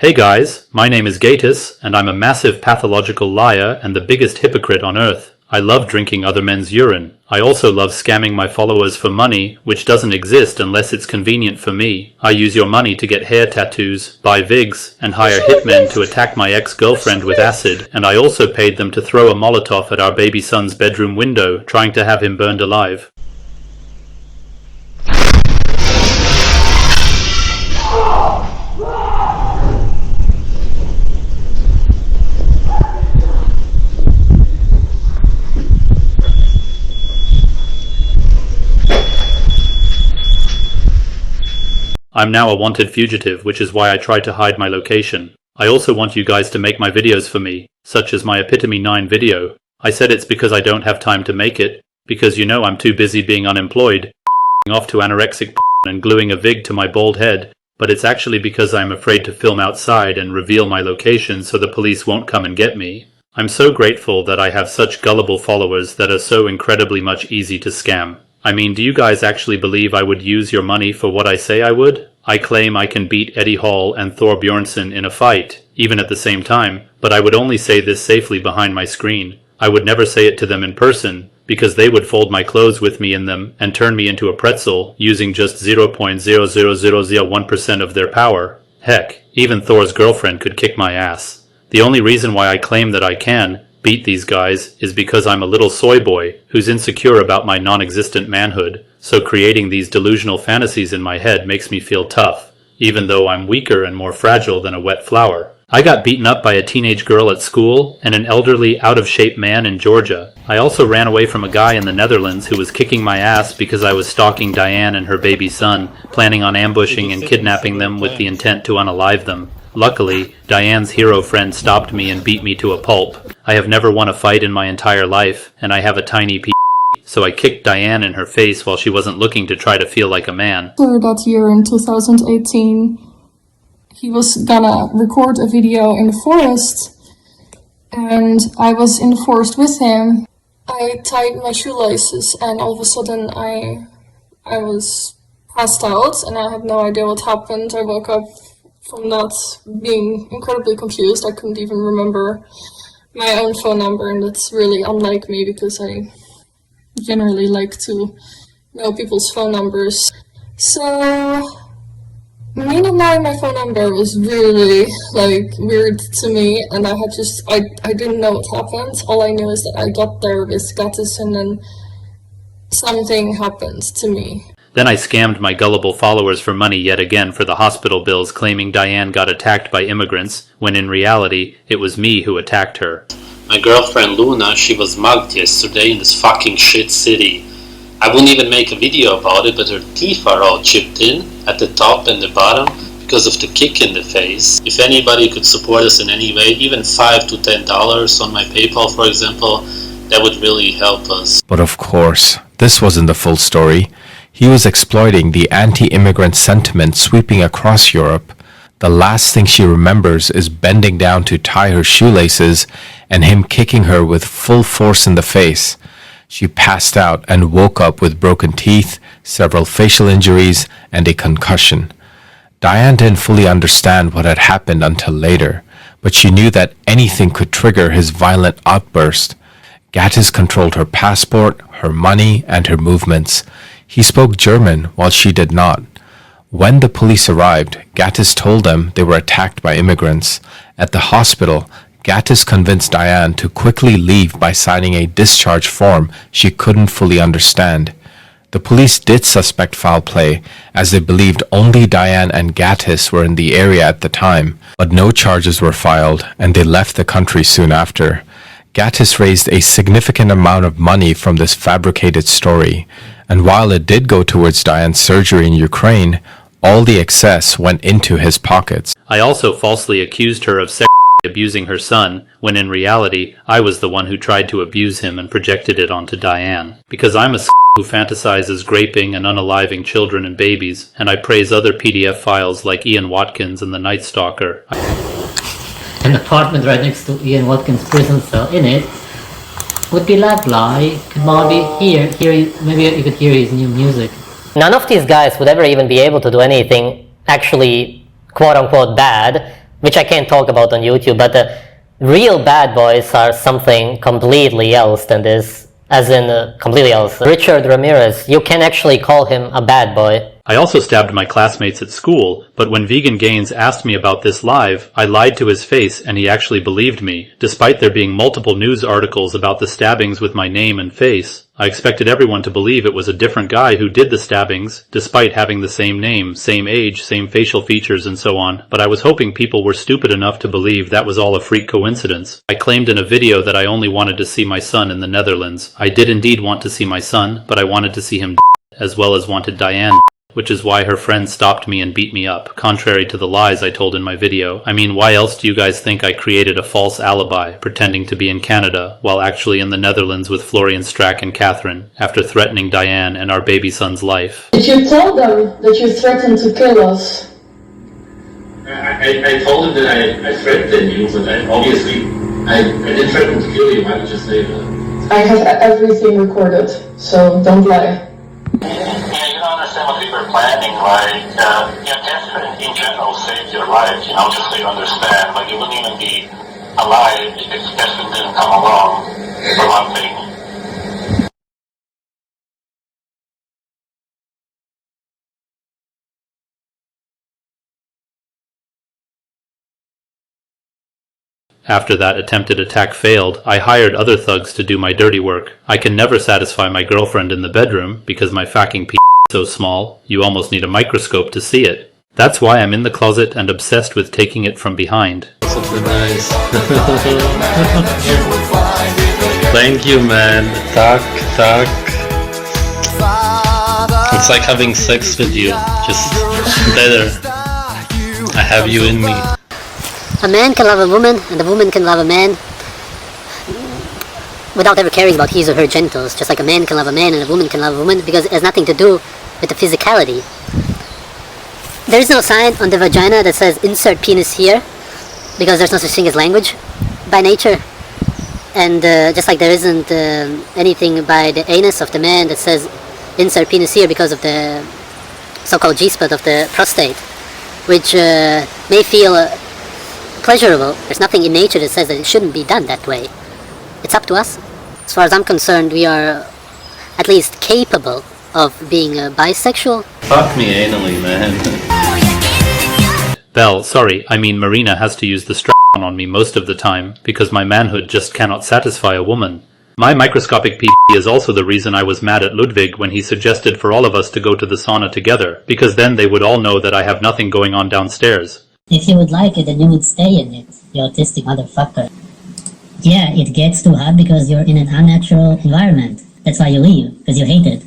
Hey guys, my name is Goatis, and I'm a massive pathological liar and the biggest hypocrite on earth. I love drinking other men's urine. I also love scamming my followers for money, which doesn't exist unless it's convenient for me. I use your money to get hair tattoos, buy Vigs, and hire hitmen to attack my ex-girlfriend with acid, and I also paid them to throw a Molotov at our baby son's bedroom window, trying to have him burned alive. I'm now a wanted fugitive, which is why I try to hide my location. I also want you guys to make my videos for me, such as my Epitome 9 video. I said it's because I don't have time to make it, because you know I'm too busy being unemployed, off to anorexic and gluing a Vig to my bald head, but it's actually because I'm afraid to film outside and reveal my location so the police won't come and get me. I'm so grateful that I have such gullible followers that are so incredibly much easy to scam. I mean, do you guys actually believe I would use your money for what I say I would? I claim I can beat Eddie Hall and Thor Bjornsson in a fight, even at the same time, but I would only say this safely behind my screen. I would never say it to them in person, because they would fold my clothes with me in them and turn me into a pretzel using just 0.00001% of their power. Heck, even Thor's girlfriend could kick my ass. The only reason why I claim that I can beat these guys is because I'm a little soy boy who's insecure about my non-existent manhood, so creating these delusional fantasies in my head makes me feel tough, even though I'm weaker and more fragile than a wet flower. I got beaten up by a teenage girl at school and an elderly, out-of-shape man in Georgia. I also ran away from a guy in the Netherlands who was kicking my ass because I was stalking Diane and her baby son, planning on ambushing and kidnapping them with the intent to unalive them. Luckily, Diane's hero friend stopped me and beat me to a pulp. I have never won a fight in my entire life, and I have a tiny p***, so I kicked Diane in her face while she wasn't looking to try to feel like a man. That year in 2018, he was gonna record a video in the forest, and I was in the forest with him. I tied my shoelaces, and all of a sudden I was passed out, and I had no idea what happened. I woke up from that being incredibly confused. I couldn't even remember my own phone number, and that's really unlike me because I generally like to know people's phone numbers. So me not knowing my phone number was really weird to me, and I didn't know what happened. All I knew is that I got there with Goatis and then something happened to me. Then I scammed my gullible followers for money yet again for the hospital bills, claiming Diane got attacked by immigrants, when in reality, it was me who attacked her. My girlfriend Luna, she was mugged yesterday in this fucking shit city. I wouldn't even make a video about it, but her teeth are all chipped in, at the top and the bottom, because of the kick in the face. If anybody could support us in any way, even $5 to $10 on my PayPal, for example, that would really help us. But of course, this wasn't the full story. He was exploiting the anti-immigrant sentiment sweeping across Europe. The last thing she remembers is bending down to tie her shoelaces and him kicking her with full force in the face. She passed out and woke up with broken teeth, several facial injuries, and a concussion. Diane didn't fully understand what had happened until later, but she knew that anything could trigger his violent outburst. Goatis controlled her passport, her money, and her movements. He spoke German while she did not. When the police arrived, Goatis told them they were attacked by immigrants. At the hospital, Goatis convinced Diane to quickly leave by signing a discharge form she couldn't fully understand. The police did suspect foul play, as they believed only Diane and Goatis were in the area at the time, but no charges were filed, and they left the country soon after. Goatis raised a significant amount of money from this fabricated story, and while it did go towards Diane's surgery in Ukraine, all the excess went into his pockets. I also falsely accused her of abusing her son, when in reality, I was the one who tried to abuse him and projected it onto Diane. Because I'm a who fantasizes raping and unaliving children and babies, and I praise other PDF files like Ian Watkins and the Night Stalker. An apartment right next to Ian Watkins' prison cell. In it would be Lavly, could maybe maybe you could hear his new music. None of these guys would ever even be able to do anything actually quote-unquote bad which I can't talk about on YouTube, but the real bad boys are something completely else than this, as in completely else. Richard Ramirez, you can actually call him a bad boy. I also stabbed my classmates at school, but when Vegan Gains asked me about this live, I lied to his face and he actually believed me. Despite there being multiple news articles about the stabbings with my name and face, I expected everyone to believe it was a different guy who did the stabbings, despite having the same name, same age, same facial features and so on, but I was hoping people were stupid enough to believe that was all a freak coincidence. I claimed in a video that I only wanted to see my son in the Netherlands. I did indeed want to see my son, but I wanted to see him as well as wanted Diane, which is why her friend stopped me and beat me up, contrary to the lies I told in my video. I mean, why else do you guys think I created a false alibi, pretending to be in Canada, while actually in the Netherlands with Florian Strack and Catherine, after threatening Diane and our baby son's life? Did you tell them that you threatened to kill us? I told him that I threatened you, but I didn't threaten to kill you. Why did you say that? I have everything recorded, so don't lie. Yeah, you don't understand what we were planning. Like, Catherine in general saved your life, just so you understand. Like, you wouldn't even be alive if Catherine didn't come along, for one thing. After that attempted attack failed, I hired other thugs to do my dirty work. I can never satisfy my girlfriend in the bedroom because my fucking p*** is so small, you almost need a microscope to see it. That's why I'm in the closet and obsessed with taking it from behind. Super nice. Thank you, man. Tak. It's like having sex with you, just better. I have you in me. A man can love a woman, and a woman can love a man without ever caring about his or her genitals, just like a man can love a man and a woman can love a woman, because it has nothing to do with the physicality. There is no sign on the vagina that says insert penis here, because there's no such thing as language by nature. And just like there isn't anything by the anus of the man that says insert penis here because of the so-called G-spot of the prostate, which may feel pleasurable. There's nothing in nature that says that it shouldn't be done that way. It's up to us. As far as I'm concerned, we are at least capable of being bisexual. Fuck me anally, man. Belle, sorry, I mean Marina has to use the strap-on on me most of the time because my manhood just cannot satisfy a woman. My microscopic PP is also the reason I was mad at Ludwig when he suggested for all of us to go to the sauna together, because then they would all know that I have nothing going on downstairs. If you would like it, then you would stay in it, you autistic motherfucker. Yeah, it gets too hot because you're in an unnatural environment. That's why you leave, because you hate it.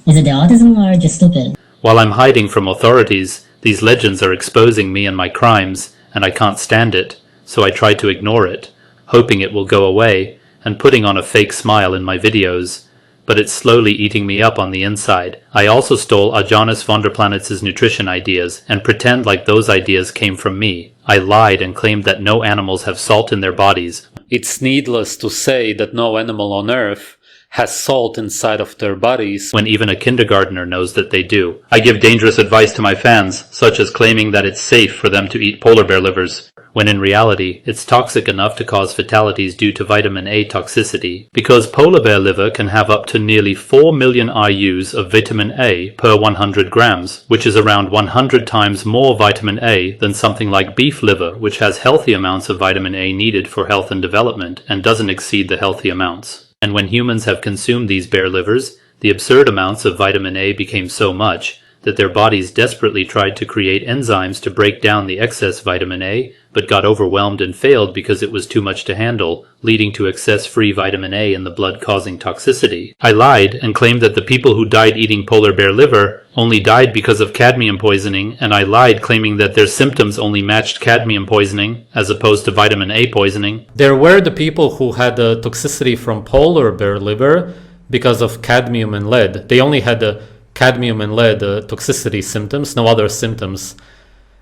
Is it the autism or just stupid? While I'm hiding from authorities, these legends are exposing me and my crimes, and I can't stand it, so I try to ignore it, hoping it will go away, and putting on a fake smile in my videos. But it's slowly eating me up on the inside. I also stole Ajanis Vonderplanets' nutrition ideas and pretend like those ideas came from me. I lied and claimed that no animals have salt in their bodies. It's needless to say that no animal on Earth has salt inside of their bodies, when even a kindergartner knows that they do. I give dangerous advice to my fans, such as claiming that it's safe for them to eat polar bear livers, when in reality it's toxic enough to cause fatalities due to vitamin A toxicity, because polar bear liver can have up to nearly 4 million IUs of vitamin A per 100 grams, which is around 100 times more vitamin A than something like beef liver, which has healthy amounts of vitamin A needed for health and development and doesn't exceed the healthy amounts. And when humans have consumed these bear livers, the absurd amounts of vitamin A became so much that their bodies desperately tried to create enzymes to break down the excess vitamin A, but got overwhelmed and failed because it was too much to handle, leading to excess free vitamin A in the blood causing toxicity. I lied and claimed that the people who died eating polar bear liver only died because of cadmium poisoning, and I lied claiming that their symptoms only matched cadmium poisoning as opposed to vitamin A poisoning. there were the people who had the toxicity from polar bear liver because of cadmium and lead. They only had the cadmium and lead toxicity symptoms, no other symptoms.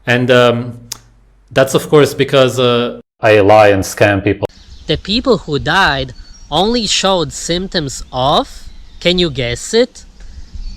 And that's of course because I lie and scam people. The people who died only showed symptoms of, can you guess it?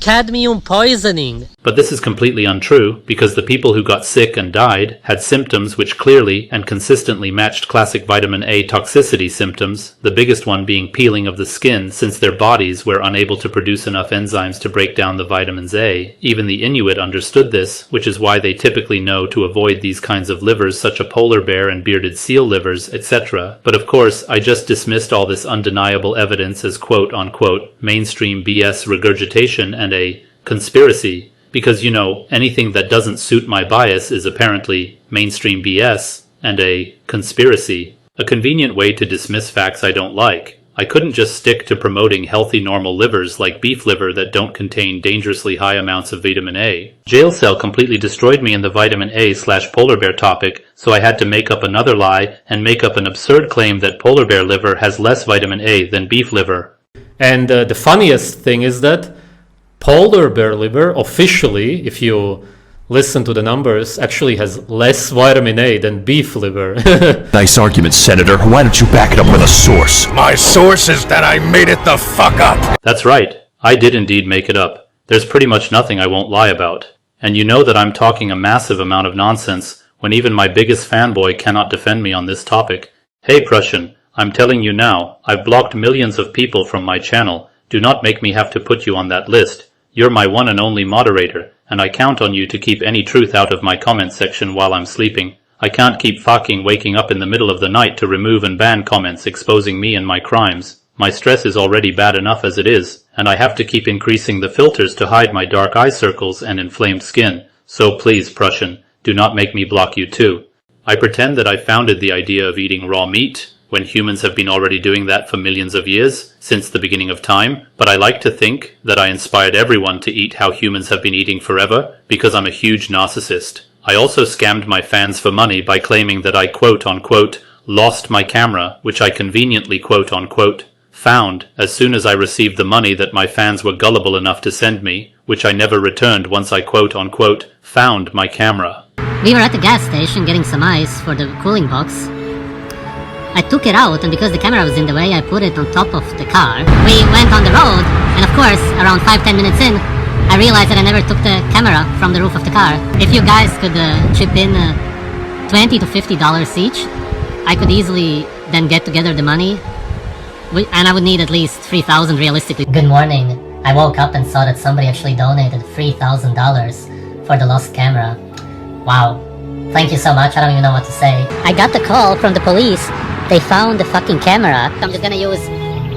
cadmium poisoning. But this is completely untrue, because the people who got sick and died had symptoms which clearly and consistently matched classic vitamin A toxicity symptoms, the biggest one being peeling of the skin, since their bodies were unable to produce enough enzymes to break down the vitamins A. Even the Inuit understood this, which is why they typically know to avoid these kinds of livers such as polar bear and bearded seal livers, etc. But of course, I just dismissed all this undeniable evidence as quote-unquote mainstream BS regurgitation and a conspiracy, because you know, anything that doesn't suit my bias is apparently mainstream BS and a conspiracy. A convenient way to dismiss facts I don't like. I couldn't just stick to promoting healthy normal livers like beef liver that don't contain dangerously high amounts of vitamin A. Jail cell completely destroyed me in the vitamin A/polar bear topic, so I had to make up another lie and make up an absurd claim that polar bear liver has less vitamin A than beef liver. And the funniest thing is that polar bear liver officially, if you listen to the numbers, actually has less vitamin A than beef liver. Nice argument, Senator. Why don't you back it up with a source? My source is that I made it the fuck up. That's right. I did indeed make it up. There's pretty much nothing I won't lie about. And you know that I'm talking a massive amount of nonsense when even my biggest fanboy cannot defend me on this topic. Hey Prussian, I'm telling you now, I've blocked millions of people from my channel. Do not make me have to put you on that list. You're my one and only moderator, and I count on you to keep any truth out of my comment section while I'm sleeping. I can't keep fucking waking up in the middle of the night to remove and ban comments exposing me and my crimes. My stress is already bad enough as it is, and I have to keep increasing the filters to hide my dark eye circles and inflamed skin. So please, Prussian, do not make me block you too. I pretend that I founded the idea of eating raw meat, when humans have been already doing that for millions of years, since the beginning of time, but I like to think that I inspired everyone to eat how humans have been eating forever, because I'm a huge narcissist. I also scammed my fans for money by claiming that I quote-unquote lost my camera, which I conveniently quote-unquote found as soon as I received the money that my fans were gullible enough to send me, which I never returned once I quote-unquote found my camera. We were at the gas station getting some ice for the cooling box. I took it out, and because the camera was in the way, I put it on top of the car. We went on the road, and of course, around 5-10 minutes in, I realized that I never took the camera from the roof of the car. If you guys could chip in $20 to $50 each, I could easily then get together the money, and I would need at least $3,000 realistically. Good morning. I woke up and saw that somebody actually donated $3,000 for the lost camera. Wow. Thank you so much, I don't even know what to say. I got the call from the police. They found the fucking camera. I'm just gonna use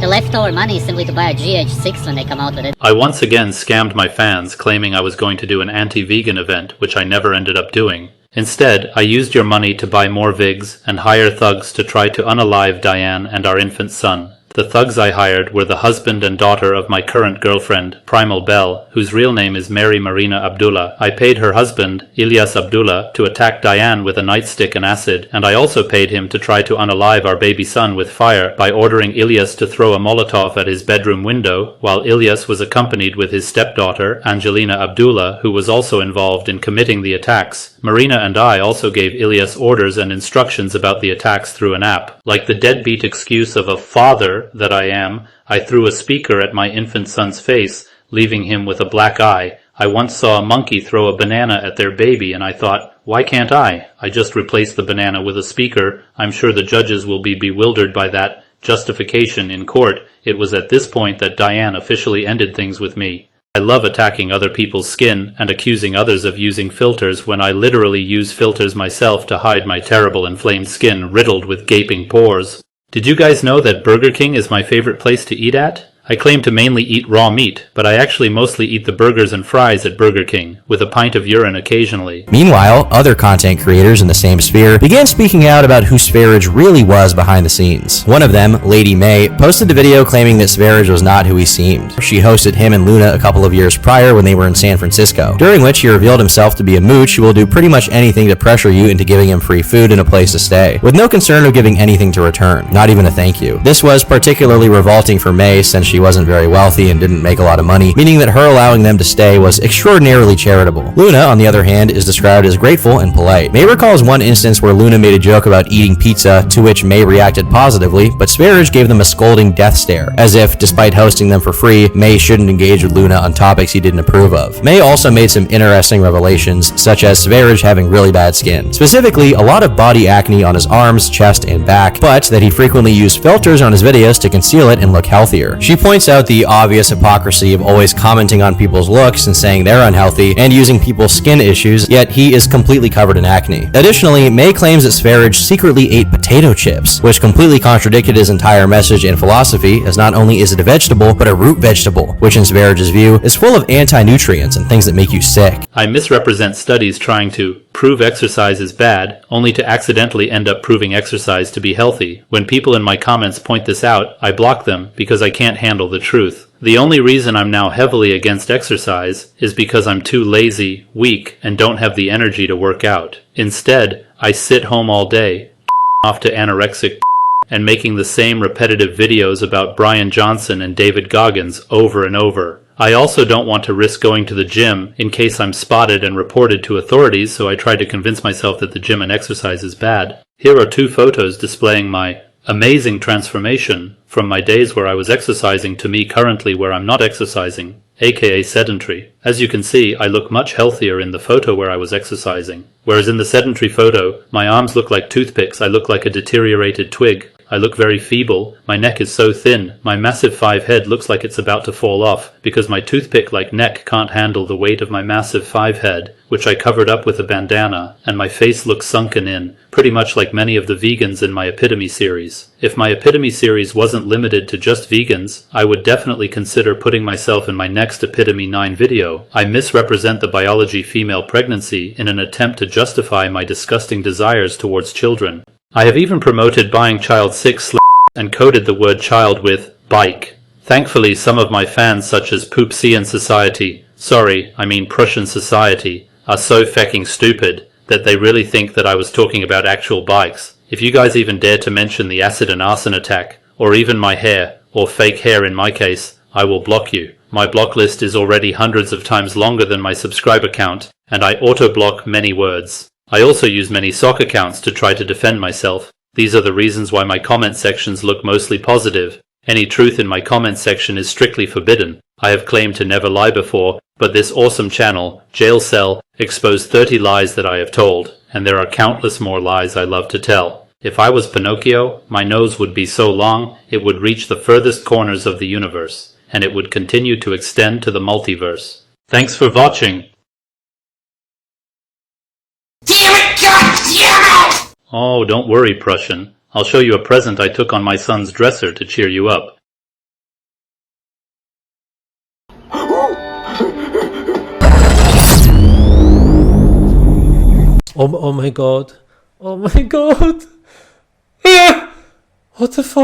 the leftover money simply to buy a GH6 when they come out with it. I once again scammed my fans, claiming I was going to do an anti-vegan event, which I never ended up doing. Instead, I used your money to buy more VIGs and hire thugs to try to unalive Diane and our infant son. The thugs I hired were the husband and daughter of my current girlfriend, Primal Bell, whose real name is Mary Marina Abdullah. I paid her husband, Ilyas Abdullah, to attack Diane with a nightstick and acid, and I also paid him to try to unalive our baby son with fire by ordering Ilyas to throw a Molotov at his bedroom window, while Ilyas was accompanied with his stepdaughter, Angelina Abdullah, who was also involved in committing the attacks. Marina and I also gave Ilyas orders and instructions about the attacks through an app. Like the deadbeat excuse of a father that I am, I threw a speaker at my infant son's face, leaving him with a black eye. I once saw a monkey throw a banana at their baby, and I thought, why can't I? I just replaced the banana with a speaker. I'm sure the judges will be bewildered by that justification in court. It was at this point that Diane officially ended things with me. I love attacking other people's skin and accusing others of using filters when I literally use filters myself to hide my terrible inflamed skin riddled with gaping pores. Did you guys know that Burger King is my favorite place to eat at? I claim to mainly eat raw meat, but I actually mostly eat the burgers and fries at Burger King, with a pint of urine occasionally. Meanwhile, other content creators in the same sphere began speaking out about who Sverige really was behind the scenes. One of them, Lady May, posted a video claiming that Sverige was not who he seemed. She hosted him and Luna a couple of years prior when they were in San Francisco, during which he revealed himself to be a mooch who will do pretty much anything to pressure you into giving him free food and a place to stay, with no concern of giving anything to return, not even a thank you. This was particularly revolting for May since she she wasn't very wealthy and didn't make a lot of money, meaning that her allowing them to stay was extraordinarily charitable. Luna, on the other hand, is described as grateful and polite. May recalls one instance where Luna made a joke about eating pizza, to which May reacted positively, but Sverige gave them a scolding death stare, as if, despite hosting them for free, May shouldn't engage with Luna on topics he didn't approve of. May also made some interesting revelations, such as Sverige having really bad skin. Specifically, a lot of body acne on his arms, chest, and back, but that he frequently used filters on his videos to conceal it and look healthier. She points out the obvious hypocrisy of always commenting on people's looks and saying they're unhealthy, and using people's skin issues, yet he is completely covered in acne. Additionally, May claims that Sverige secretly ate potato chips, which completely contradicted his entire message and philosophy, as not only is it a vegetable, but a root vegetable, which in Sverige's view is full of anti-nutrients and things that make you sick. I misrepresent studies trying to prove exercise is bad, only to accidentally end up proving exercise to be healthy. When people in my comments point this out, I block them because I can't handle the truth. The only reason I'm now heavily against exercise is because I'm too lazy, weak, and don't have the energy to work out. Instead, I sit home all day, off to anorexic and making the same repetitive videos about Brian Johnson and David Goggins over and over. I also don't want to risk going to the gym in case I'm spotted and reported to authorities, so I try to convince myself that the gym and exercise is bad. Here are 2 photos displaying my amazing transformation from my days where I was exercising to me currently where I'm not exercising, aka sedentary. As you can see, I look much healthier in the photo where I was exercising. Whereas in the sedentary photo, my arms look like toothpicks, I look like a deteriorated twig. I look very feeble, my neck is so thin, my massive 5 head looks like it's about to fall off, because my toothpick-like neck can't handle the weight of my massive 5 head, which I covered up with a bandana, and my face looks sunken in, pretty much like many of the vegans in my Epitome series. If my Epitome series wasn't limited to just vegans, I would definitely consider putting myself in my next Epitome 9 video. I misrepresent the biology female pregnancy in an attempt to justify my disgusting desires towards children. I have even promoted buying child 6 and coded the word child with bike. Thankfully, some of my fans such as Poopsian Society, Prussian Society, are so fecking stupid that they really think that I was talking about actual bikes. If you guys even dare to mention the acid and arson attack, or even my hair, or fake hair in my case, I will block you. My block list is already hundreds of times longer than my subscriber count, and I auto-block many words. I also use many sock accounts to try to defend myself. These are the reasons why my comment sections look mostly positive. Any truth in my comment section is strictly forbidden. I have claimed to never lie before, but this awesome channel, Jail Cell, exposed 30 lies that I have told, and there are countless more lies I love to tell. If I was Pinocchio, my nose would be so long it would reach the furthest corners of the universe, and it would continue to extend to the multiverse. Thanks for watching. Damn it, God damn it! Oh, don't worry, Prussian. I'll show you a present I took on my son's dresser to cheer you up. Oh my god. Oh my god. What the fuck?